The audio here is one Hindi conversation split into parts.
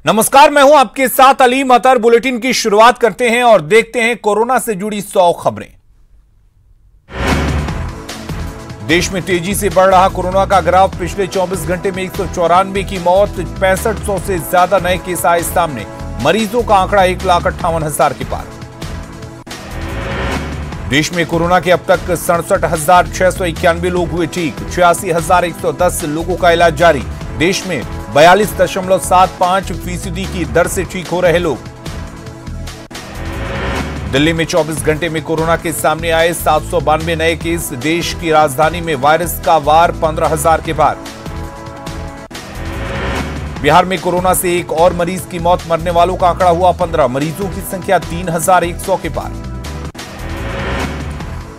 नमस्कार, मैं हूं आपके साथ अलीम अतर। बुलेटिन की शुरुआत करते हैं और देखते हैं कोरोना से जुड़ी 100 खबरें। देश में तेजी से बढ़ रहा कोरोना का ग्राफ। पिछले 24 घंटे में 194 की मौत, 6500 से ज्यादा नए केस आए सामने। मरीजों का आंकड़ा 1,58,000 के पार। देश में कोरोना के अब तक 67,691 लोग हुए ठीक। 86,110 लोगों का इलाज जारी। देश में 42.75% की दर से ठीक हो रहे लोग। दिल्ली में 24 घंटे में कोरोना के सामने आए 792 नए केस। देश की राजधानी में वायरस का वार 15,000 के पार। बिहार में कोरोना से एक और मरीज की मौत, मरने वालों का आंकड़ा हुआ 15। मरीजों की संख्या 3,100 के पार।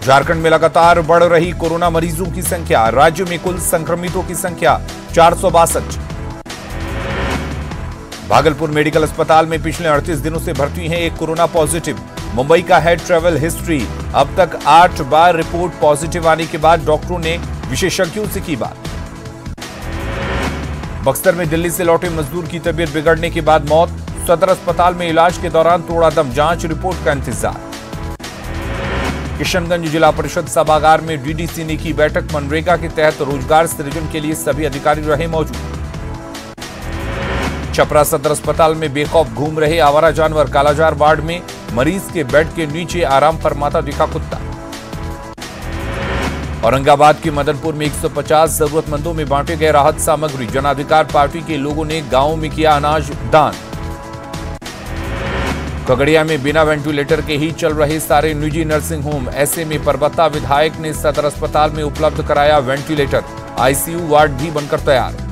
झारखंड में लगातार बढ़ रही कोरोना मरीजों की संख्या। राज्य में कुल संक्रमितों की संख्या 462। भागलपुर मेडिकल अस्पताल में पिछले 38 दिनों से भर्ती हैं एक कोरोना पॉजिटिव। मुंबई का है ट्रैवल हिस्ट्री। अब तक 8 बार रिपोर्ट पॉजिटिव आने के बाद डॉक्टरों ने विशेषज्ञों से की बात। बक्सर में दिल्ली से लौटे मजदूर की तबीयत बिगड़ने के बाद मौत। सदर अस्पताल में इलाज के दौरान तोड़ा दम। जांच रिपोर्ट का इंतजार। किशनगंज जिला परिषद सभागार में डीडीसी ने की बैठक। मनरेगा के तहत रोजगार सृजन के लिए सभी अधिकारी रहे मौजूद। छपरा सदर अस्पताल में बेखौफ घूम रहे आवारा जानवर। कालाजार वार्ड में मरीज के बेड के नीचे आराम फरमाता दिखा कुत्ता। औरंगाबाद के मदनपुर में 150 जरूरतमंदों में बांटे गए राहत सामग्री। जन अधिकार पार्टी के लोगों ने गांवों में किया अनाज दान। खगड़िया में बिना वेंटिलेटर के ही चल रहे सारे निजी नर्सिंग होम। ऐसे में परबत्ता विधायक ने सदर अस्पताल में उपलब्ध कराया वेंटिलेटर। आईसीयू वार्ड भी बनकर तैयार।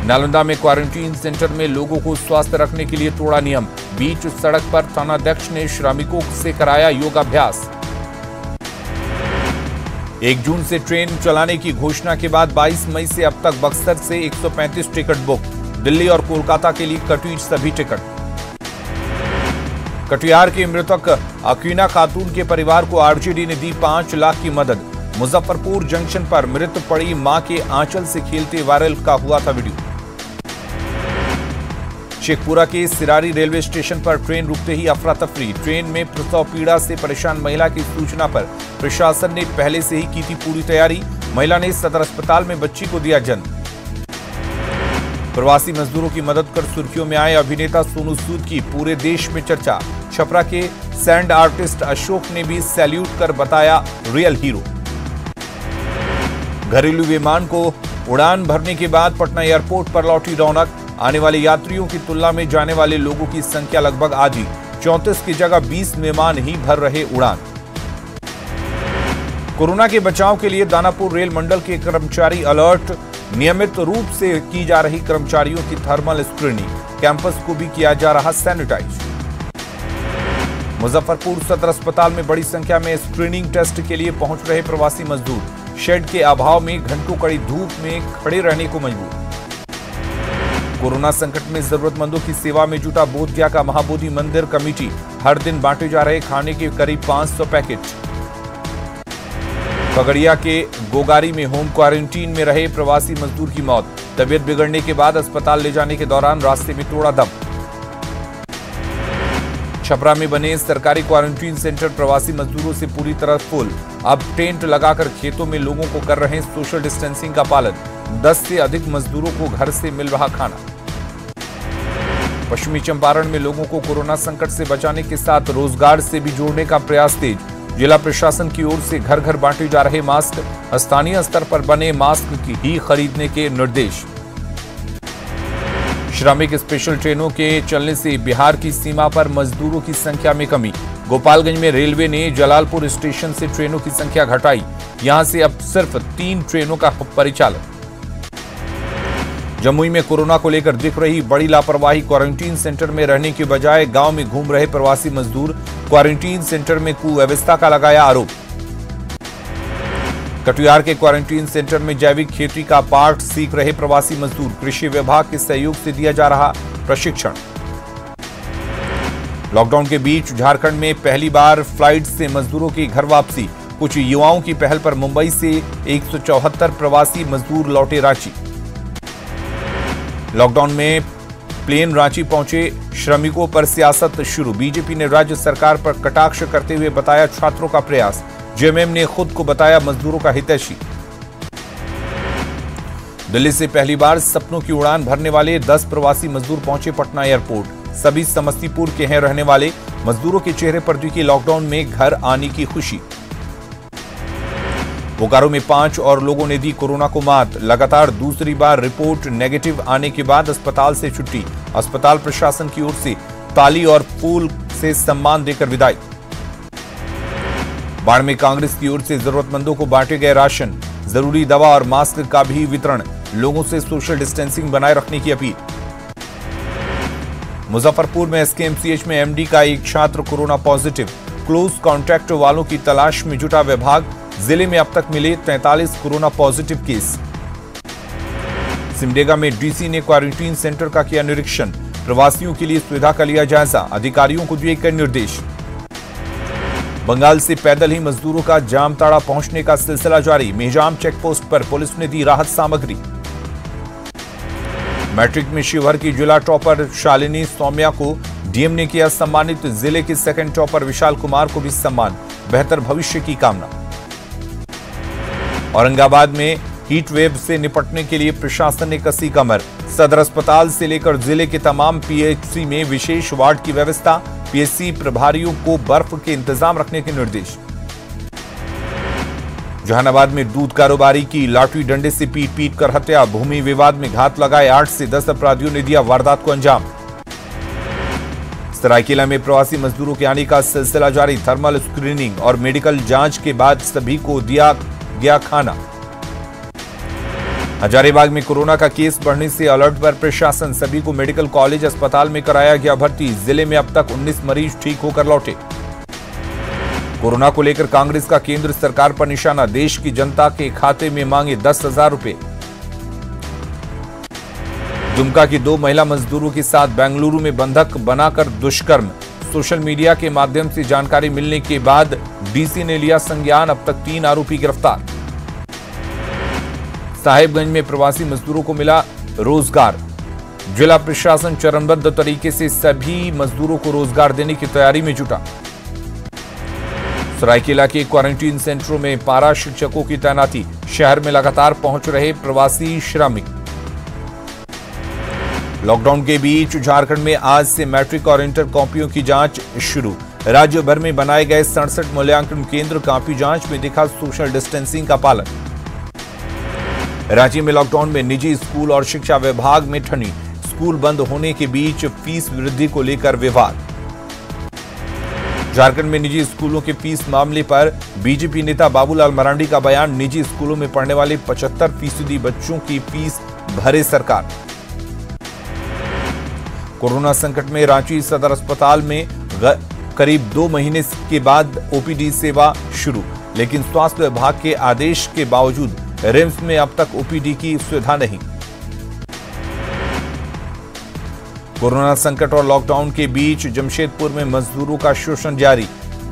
नालंदा में क्वारंटीन सेंटर में लोगों को स्वस्थ रखने के लिए तोड़ा नियम। बीच सड़क पर थानाध्यक्ष ने श्रमिकों से कराया योगाभ्यास। 1 जून से ट्रेन चलाने की घोषणा के बाद 22 मई से अब तक बक्सर से 135 टिकट बुक। दिल्ली और कोलकाता के लिए कटी सभी टिकट। कटिहार के मृतक अकीना खातून के परिवार को आरजेडी ने दी 5 लाख की मदद। मुजफ्फरपुर जंक्शन पर मृत पड़ी मां के आंचल से खेलते वायरल का हुआ था वीडियो। शेखपुरा के सिरारी रेलवे स्टेशन पर ट्रेन रुकते ही अफरा तफरी। ट्रेन में प्रसव पीड़ा से परेशान महिला की सूचना पर प्रशासन ने पहले से ही की थी पूरी तैयारी। महिला ने सदर अस्पताल में बच्ची को दिया जन्म। प्रवासी मजदूरों की मदद कर सुर्खियों में आए अभिनेता सोनू सूद की पूरे देश में चर्चा। छपरा के सैंड आर्टिस्ट अशोक ने भी सैल्यूट कर बताया रियल हीरो। घरेलू विमान को उड़ान भरने के बाद पटना एयरपोर्ट पर लौटी रौनक। आने वाले यात्रियों की तुलना में जाने वाले लोगों की संख्या लगभग आधी। 34 की जगह 20 विमान ही भर रहे उड़ान। कोरोना के बचाव के लिए दानापुर रेल मंडल के कर्मचारी अलर्ट। नियमित रूप से की जा रही कर्मचारियों की थर्मल स्क्रीनिंग। कैंपस को भी किया जा रहा सैनिटाइज। मुजफ्फरपुर सदर अस्पताल में बड़ी संख्या में स्क्रीनिंग टेस्ट के लिए पहुंच रहे प्रवासी मजदूर। शेड के अभाव में घंटों कड़ी धूप में खड़े रहने को मजबूर। कोरोना संकट में जरूरतमंदों की सेवा में जुटा बोधगया का महाबोधि मंदिर कमेटी। हर दिन बांटे जा रहे खाने के करीब 500 पैकेट। खगड़िया के गोगारी में होम क्वारंटीन में रहे प्रवासी मजदूर की मौत। तबीयत बिगड़ने के बाद अस्पताल ले जाने के दौरान रास्ते में तोड़ा दम। छपरा में बने सरकारी क्वारंटीन सेंटर प्रवासी मजदूरों से पूरी तरह फुल। अब टेंट लगाकर खेतों में लोगों को कर रहे सोशल डिस्टेंसिंग का पालन। 10 से अधिक मजदूरों को घर से मिल रहा खाना। पश्चिमी चंपारण में लोगों को कोरोना संकट से बचाने के साथ रोजगार से भी जोड़ने का प्रयास तेज। जिला प्रशासन की ओर से घर घर बांटे जा रहे मास्क। स्थानीय स्तर पर बने मास्क की ही खरीदने के निर्देश। श्रमिक स्पेशल ट्रेनों के चलने से बिहार की सीमा पर मजदूरों की संख्या में कमी। गोपालगंज में रेलवे ने जलालपुर स्टेशन से ट्रेनों की संख्या घटाई। यहां से अब सिर्फ 3 ट्रेनों का परिचालन। जमुई में कोरोना को लेकर दिख रही बड़ी लापरवाही। क्वारंटीन सेंटर में रहने के बजाय गांव में घूम रहे प्रवासी मजदूर। क्वारंटीन सेंटर में कुव्यवस्था का लगाया आरोप। कटिहार के क्वारंटीन सेंटर में जैविक खेती का पाठ सीख रहे प्रवासी मजदूर। कृषि विभाग के सहयोग से दिया जा रहा प्रशिक्षण। लॉकडाउन के बीच झारखंड में पहली बार फ्लाइट से मजदूरों की घर वापसी। कुछ युवाओं की पहल पर मुंबई से 174 प्रवासी मजदूर लौटे रांची। लॉकडाउन में प्लेन रांची पहुंचे श्रमिकों पर सियासत शुरू। बीजेपी ने राज्य सरकार पर कटाक्ष करते हुए बताया छात्रों का प्रयास। जेएमएम ने खुद को बताया मजदूरों का हितैषी। दिल्ली से पहली बार सपनों की उड़ान भरने वाले 10 प्रवासी मजदूर पहुंचे पटना एयरपोर्ट। सभी समस्तीपुर के हैं रहने वाले। मजदूरों के चेहरे पर दिखी लॉकडाउन में घर आने की खुशी। बोकारो में 5 और लोगों ने दी कोरोना को मात। लगातार दूसरी बार रिपोर्ट नेगेटिव आने के बाद अस्पताल से छुट्टी। अस्पताल प्रशासन की ओर से ताली और फूल से सम्मान देकर विदाई। बाढ़ में कांग्रेस की ओर से जरूरतमंदों को बांटे गए राशन। जरूरी दवा और मास्क का भी वितरण। लोगों से सोशल डिस्टेंसिंग बनाए रखने की अपील। मुजफ्फरपुर में एसकेएमसीएच में एमडी का एक छात्र कोरोना पॉजिटिव। क्लोज कॉन्टैक्ट वालों की तलाश में जुटा विभाग। जिले में अब तक मिले 43 कोरोना पॉजिटिव केस। सिमडेगा में डीसी ने क्वारंटीन सेंटर का किया निरीक्षण। प्रवासियों के लिए सुविधा का लिया जायजा। अधिकारियों को दिए कई निर्देश। बंगाल से पैदल ही मजदूरों का जामताड़ा पहुंचने का सिलसिला जारी। मेहजाम चेकपोस्ट पर पुलिस ने दी राहत सामग्री। मैट्रिक में शिवहर की जिला टॉपर शालिनी सौम्या को डीएम ने किया सम्मानित। जिले के सेकंड टॉपर विशाल कुमार को भी सम्मान। बेहतर भविष्य की कामना। औरंगाबाद में हीट वेव से निपटने के लिए प्रशासन ने कसी कमर। सदर अस्पताल से लेकर जिले के तमाम पीएचसी में विशेष वार्ड की व्यवस्था। पीएचसी प्रभारियों को बर्फ के इंतजाम रखने के निर्देश। जहानाबाद में दूध कारोबारी की लाठी डंडे से पीट कर हत्या। भूमि विवाद में घात लगाए 8 से 10 अपराधियों ने दिया वारदात को अंजाम। सरायकेला में प्रवासी मजदूरों के आने का सिलसिला जारी। थर्मल स्क्रीनिंग और मेडिकल जांच के बाद सभी को दिया गया खाना। हजारीबाग में कोरोना का केस बढ़ने से अलर्ट पर प्रशासन। सभी को मेडिकल कॉलेज अस्पताल में कराया गया भर्ती। जिले में अब तक 19 मरीज ठीक होकर लौटे। कोरोना को लेकर कांग्रेस का केंद्र सरकार पर निशाना। देश की जनता के खाते में मांगे 10,000 रुपए। दुमका की 2 महिला मजदूरों के साथ बेंगलुरु में बंधक बनाकर दुष्कर्म। सोशल मीडिया के माध्यम से जानकारी मिलने के बाद डीसी ने लिया संज्ञान। अब तक 3 आरोपी गिरफ्तार। साहिबगंज में प्रवासी मजदूरों को मिला रोजगार। जिला प्रशासन चरणबद्ध तरीके से सभी मजदूरों को रोजगार देने की तैयारी में जुटा। सरायकेला के क्वारंटीन सेंटरों में पारा शिक्षकों की तैनाती। शहर में लगातार पहुंच रहे प्रवासी श्रमिक। लॉकडाउन के बीच झारखंड में आज से मैट्रिक और इंटर कॉपियों की जांच शुरू। राज्य भर में बनाए गए 67 मूल्यांकन केंद्र। कॉपी जांच में दिखा सोशल डिस्टेंसिंग का पालन। रांची में लॉकडाउन में निजी स्कूल और शिक्षा विभाग में ठनी। स्कूल बंद होने के बीच फीस वृद्धि को लेकर विवाद। झारखंड में निजी स्कूलों के फीस मामले पर बीजेपी नेता बाबूलाल मरांडी का बयान। निजी स्कूलों में पढ़ने वाले 75% बच्चों की फीस भरे सरकार। कोरोना संकट में रांची सदर अस्पताल में करीब 2 महीने के बाद ओपीडी सेवा शुरू। लेकिन स्वास्थ्य विभाग के आदेश के बावजूद रिम्स में अब तक ओपीडी की सुविधा नहीं। कोरोना संकट और लॉकडाउन के बीच जमशेदपुर में मजदूरों का शोषण जारी।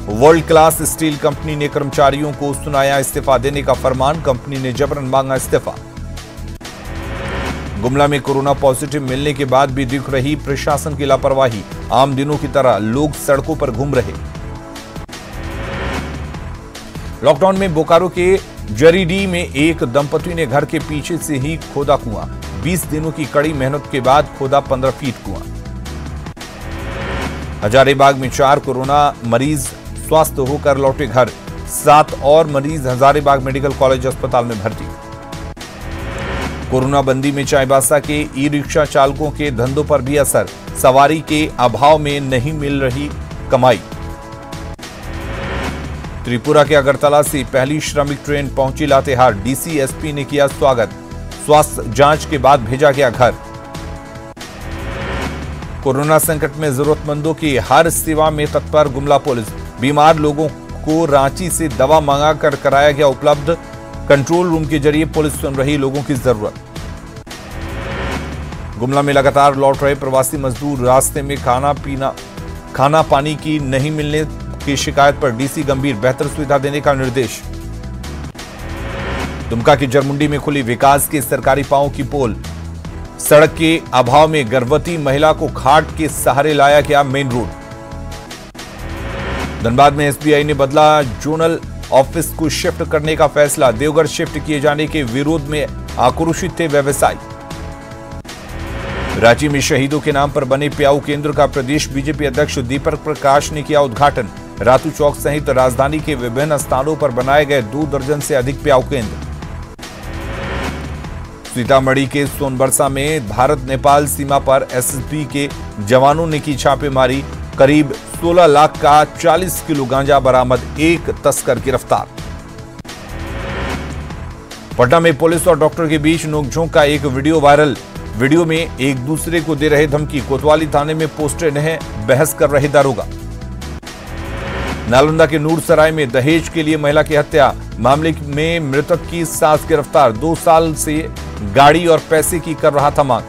वर्ल्ड क्लास स्टील कंपनी ने कर्मचारियों को सुनाया इस्तीफा देने का फरमान। कंपनी ने जबरन मांगा इस्तीफा। गुमला में कोरोना पॉजिटिव मिलने के बाद भी दिख रही प्रशासन की लापरवाही। आम दिनों की तरह लोग सड़कों पर घूम रहे। लॉकडाउन में बोकारो के जरीडी में एक दंपति ने घर के पीछे से ही खोदा कुआं। 20 दिनों की कड़ी मेहनत के बाद खोदा 15 फीट कुआं। हजारीबाग में 4 कोरोना मरीज स्वस्थ होकर लौटे घर। 7 और मरीज हजारीबाग मेडिकल कॉलेज अस्पताल में भर्ती। कोरोना बंदी में चाईबासा के ई रिक्शा चालकों के धंधों पर भी असर। सवारी के अभाव में नहीं मिल रही कमाई। त्रिपुरा के अगरतला से पहली श्रमिक ट्रेन पहुंची लातेहार। डीसी एसपी ने किया स्वागत। स्वास्थ्य जांच के बाद भेजा गया घर। कोरोना संकट में जरूरतमंदों की हर सेवा में तत्पर गुमला पुलिस। बीमार लोगों को रांची से दवा मंगाकर कराया गया उपलब्ध। कंट्रोल रूम के जरिए पुलिस सुन रही लोगों की जरूरत। गुमला में लगातार लौट रहे प्रवासी मजदूर। रास्ते में खाना पानी की नहीं मिलने की शिकायत पर डीसी गंभीर। बेहतर सुविधा देने का निर्देश। दुमका की जरमुंडी में खुली विकास के सरकारी पांवों की पोल। सड़क के अभाव में गर्भवती महिला को खाट के सहारे लाया गया मेन रोड। धनबाद में एसबीआई ने बदला जोनल ऑफिस को शिफ्ट करने का फैसला। देवघर शिफ्ट किए जाने के विरोध में आक्रोशित थे व्यवसायी। रांची में शहीदों के नाम पर बने प्याऊ केंद्र का प्रदेश बीजेपी अध्यक्ष दीपक प्रकाश ने किया उद्घाटन। रातू चौक सहित राजधानी के विभिन्न स्थानों पर बनाए गए 2 दर्जन से अधिक प्याऊ केंद्र। सीतामढ़ी के सोनबरसा में भारत नेपाल सीमा पर एसएसबी के जवानों ने की छापेमारी। करीब 16 लाख का 40 किलो गांजा बरामद, 1 तस्कर गिरफ्तार। पटना में पुलिस और डॉक्टर के बीच नोकझोंक का एक वीडियो वायरल। वीडियो में एक दूसरे को दे रहे धमकी। कोतवाली थाने में पोस्टेड हैं बहस कर रहे दारोगा। नालंदा के नूरसराय में दहेज के लिए महिला की हत्या। मामले में मृतक की सास गिरफ्तार। 2 साल से गाड़ी और पैसे की कर रहा था मांग।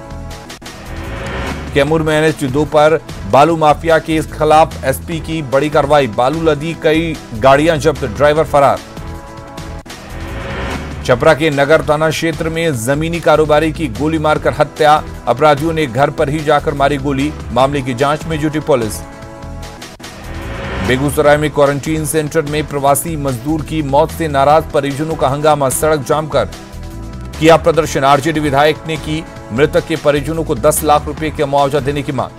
कैमूर में NH-2 पर बालू माफिया के खिलाफ एसपी की बड़ी कार्रवाई। बालू लदी कई गाड़ियां जब्त, ड्राइवर फरार। छपरा के नगर थाना क्षेत्र में जमीनी कारोबारी की गोली मारकर हत्या। अपराधियों ने घर पर ही जाकर मारी गोली। मामले की जांच में जुटी पुलिस। बेगूसराय में क्वारंटीन सेंटर में प्रवासी मजदूर की मौत से नाराज परिजनों का हंगामा। सड़क जाम कर किया प्रदर्शन। आरजेडी विधायक ने की मृतक के परिजनों को 10 लाख रुपए का मुआवजा देने की मांग।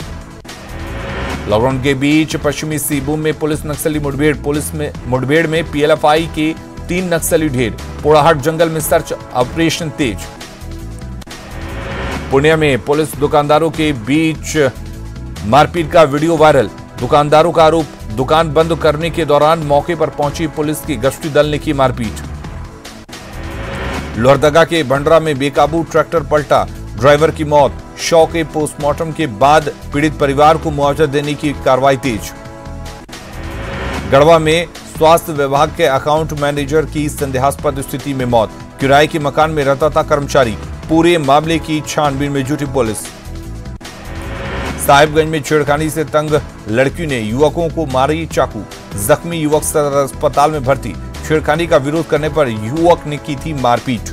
लॉकडाउन के बीच पश्चिमी सिंहभूम में पुलिस नक्सली मुठभेड़ में पीएलएफआई के 3 नक्सली ढेर। पोड़ाहाट जंगल में सर्च ऑपरेशन तेज। पुणे में पुलिस दुकानदारों के बीच मारपीट का वीडियो वायरल। दुकानदारों का आरोप, दुकान बंद करने के दौरान मौके पर पहुंची पुलिस की गश्ती दल ने की मारपीट। लोहरदगा के भंडरा में बेकाबू ट्रैक्टर पलटा, ड्राइवर की मौत। शव के पोस्टमार्टम के बाद पीड़ित परिवार को मुआवजा देने की कार्रवाई तेज। गढ़वा में स्वास्थ्य विभाग के अकाउंट मैनेजर की संदेहास्पद स्थिति में मौत। किराए के मकान में रहता था कर्मचारी। पूरे मामले की छानबीन में जुटी पुलिस। साहिबगंज में छेड़खानी से तंग लड़की ने युवकों को मारी चाकू। जख्मी युवक सदर अस्पताल में भर्ती। छेड़खानी का विरोध करने पर युवक ने की थी मारपीट।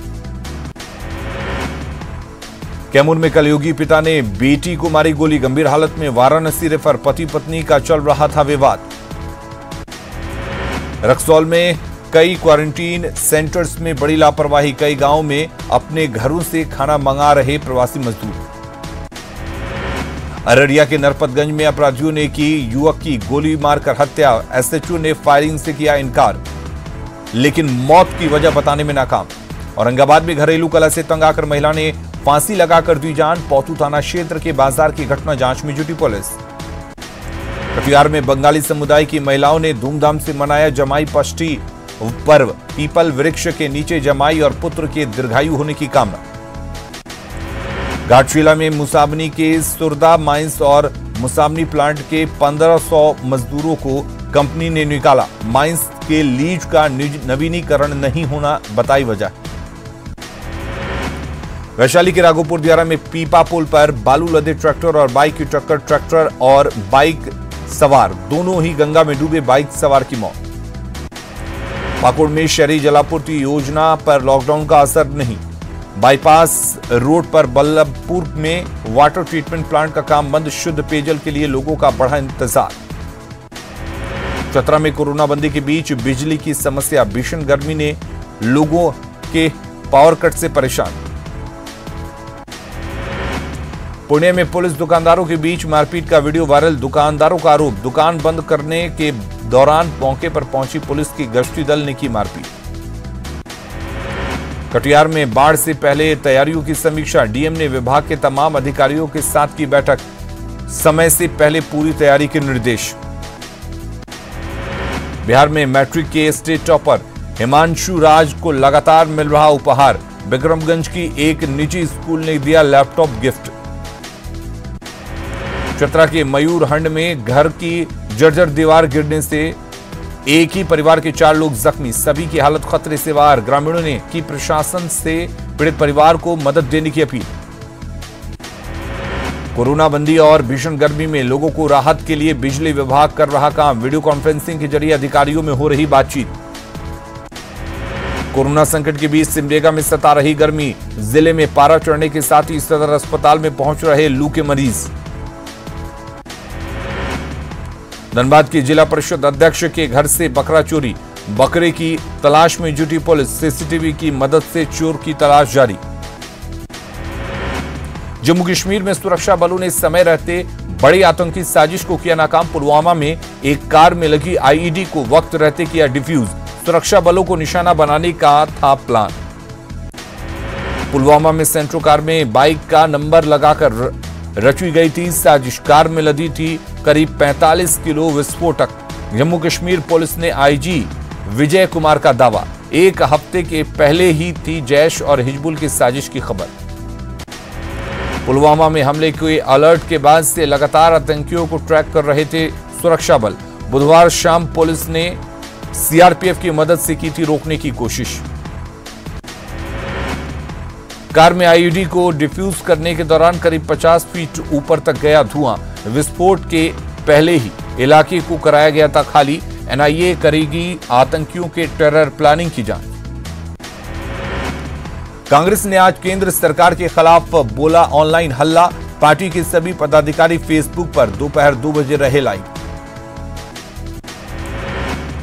कैमूर में कलयुगी पिता ने बेटी को मारी गोली। गंभीर हालत में वाराणसी रेफर। पति पत्नी का चल रहा था विवाद। रक्सौल में कई क्वारंटीन सेंटर्स में बड़ी लापरवाही। कई गांवों में अपने घरों से खाना मंगा रहे प्रवासी मजदूर। अररिया के नरपतगंज में अपराधियों ने की युवक की गोली मारकर हत्या। एसएचओ ने फायरिंग से किया इनकार, लेकिन मौत की वजह बताने में नाकाम। औरंगाबाद में घरेलू कलह से तंग आकर महिला ने फांसी लगाकर दी जान। पौतू थाना क्षेत्र के बाजार की घटना जांच में जुटी पुलिस। कटिहार में बंगाली समुदाय की महिलाओं ने धूमधाम से मनाया जमाई षष्ठी पर्व। पीपल वृक्ष के नीचे जमाई और पुत्र के दीर्घायु होने की कामना। घाटशिला में मुसाबनी के सुरदा माइंस और मुसाबनी प्लांट के 1500 मजदूरों को कंपनी ने निकाला। माइंस के लीज का नवीनीकरण नहीं होना बताई वजह। वैशाली के राघोपुर दियारा में पीपा पुल पर बालू लदे ट्रैक्टर और बाइक की टक्कर। ट्रैक्टर और बाइक सवार दोनों ही गंगा में डूबे। बाइक सवार की मौत। पाकुड़ में शहरी जलापूर्ति योजना पर लॉकडाउन का असर नहीं। बाईपास रोड पर बल्लभपुर में वाटर ट्रीटमेंट प्लांट का काम बंद। शुद्ध पेयजल के लिए लोगों का बढ़ा इंतजार। चतरा में कोरोना बंदी के बीच बिजली की समस्या। भीषण गर्मी ने लोगों के पावर कट से परेशान। पुणे में पुलिस दुकानदारों के बीच मारपीट का वीडियो वायरल। दुकानदारों का आरोप, दुकान बंद करने के दौरान मौके पर पहुंची पुलिस की गश्ती दल ने की मारपीट। कटिहार में बाढ़ से पहले तैयारियों की समीक्षा। डीएम ने विभाग के तमाम अधिकारियों के साथ की बैठक। समय से पहले पूरी तैयारी के निर्देश। बिहार में मैट्रिक के स्टेट टॉपर हिमांशु राज को लगातार मिल रहा उपहार। बिक्रमगंज की एक निजी स्कूल ने दिया लैपटॉप गिफ्ट। चतरा के मयूरहंड में घर की जर्जर दीवार गिरने से एक ही परिवार के 4 लोग जख्मी। सभी की हालत खतरे से बाहर। ग्रामीणों ने की प्रशासन से पीड़ित परिवार को मदद देने की अपील। कोरोना बंदी और भीषण गर्मी में लोगों को राहत के लिए बिजली विभाग कर रहा काम। वीडियो कॉन्फ्रेंसिंग के जरिए अधिकारियों में हो रही बातचीत। कोरोना संकट के बीच सिमडेगा में सता रही गर्मी, जिले में पारा चढ़ने के साथ ही सदर अस्पताल में पहुंच रहे लू के मरीज। धनबाद की जिला परिषद अध्यक्ष के घर से बकरा चोरी, बकरे की तलाश में जुटी पुलिस, सीसीटीवी की मदद से चोर की तलाश जारी। जम्मू कश्मीर में सुरक्षा बलों ने समय रहते बड़ी आतंकी साजिश को किया नाकाम। पुलवामा में एक कार में लगी आईईडी को वक्त रहते किया डिफ्यूज, सुरक्षा बलों को निशाना बनाने का था प्लान। पुलवामा में सेंट्रो कार में बाइक का नंबर लगाकर रची गई थी साजिश, कार में लदी थी करीब 45 किलो विस्फोटक। जम्मू कश्मीर पुलिस ने आईजी विजय कुमार का दावा, एक हफ्ते के पहले ही थी जैश और हिजबुल की साजिश की खबर। पुलवामा में हमले के अलर्ट के बाद से लगातार आतंकियों को ट्रैक कर रहे थे सुरक्षा बल। बुधवार शाम पुलिस ने सीआरपीएफ की मदद से की थी रोकने की कोशिश। कार में आईईडी को डिफ्यूज करने के दौरान करीब 50 फीट ऊपर तक गया धुआं। विस्फोट के पहले ही इलाके को कराया गया था खाली। एनआईए करेगी आतंकियों के टेरर प्लानिंग की जांच। कांग्रेस ने आज केंद्र सरकार के खिलाफ बोला ऑनलाइन हल्ला, पार्टी के सभी पदाधिकारी फेसबुक पर दोपहर 2 बजे रहे लाइव।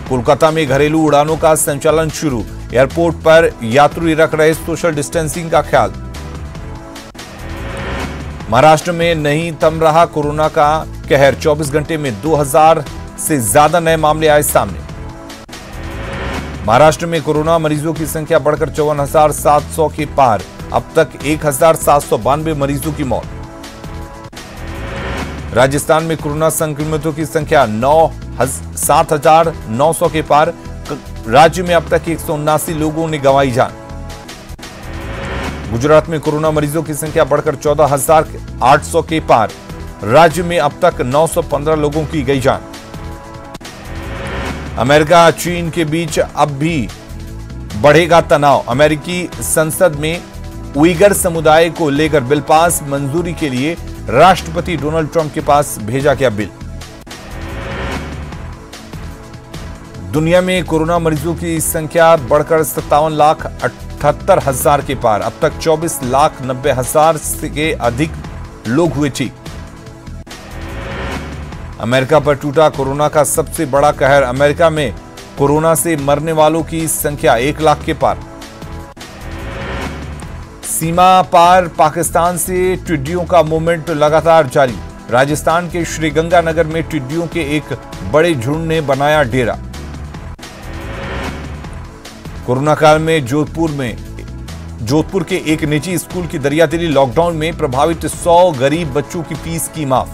कोलकाता में घरेलू उड़ानों का संचालन शुरू, एयरपोर्ट पर यात्री रख रहे सोशल डिस्टेंसिंग का ख्याल। महाराष्ट्र में नहीं थम रहा कोरोना का कहर, 24 घंटे में 2000 से ज्यादा नए मामले आए सामने। महाराष्ट्र में कोरोना मरीजों की संख्या बढ़कर 54,700 के पार, अब तक 1,792 मरीजों की मौत। राजस्थान में कोरोना संक्रमितों की संख्या 7,900 के पार, राज्य में अब तक 179 लोगों ने गंवाई जान। गुजरात में कोरोना मरीजों की संख्या बढ़कर 14,800 के पार, राज्य में अब तक 915 लोगों की गई जान। अमेरिका चीन के बीच अब भी बढ़ेगा तनाव, अमेरिकी संसद में उइगर समुदाय को लेकर बिल पास, मंजूरी के लिए राष्ट्रपति डोनाल्ड ट्रंप के पास भेजा गया बिल। दुनिया में कोरोना मरीजों की संख्या बढ़कर 57,78,000 के पार, अब तक 24,90,000 से अधिक लोग हुए ठीक। अमेरिका पर टूटा कोरोना का सबसे बड़ा कहर, अमेरिका में कोरोना से मरने वालों की संख्या 1 लाख के पार। सीमा पार पाकिस्तान से टिड्डियों का मूवमेंट लगातार जारी, राजस्थान के श्रीगंगानगर में टिड्डियों के एक बड़े झुंड ने बनाया डेरा। कोरोना काल में जोधपुर के एक निजी स्कूल की दरियादिली, लॉकडाउन में प्रभावित 100 गरीब बच्चों की फीस की माफ।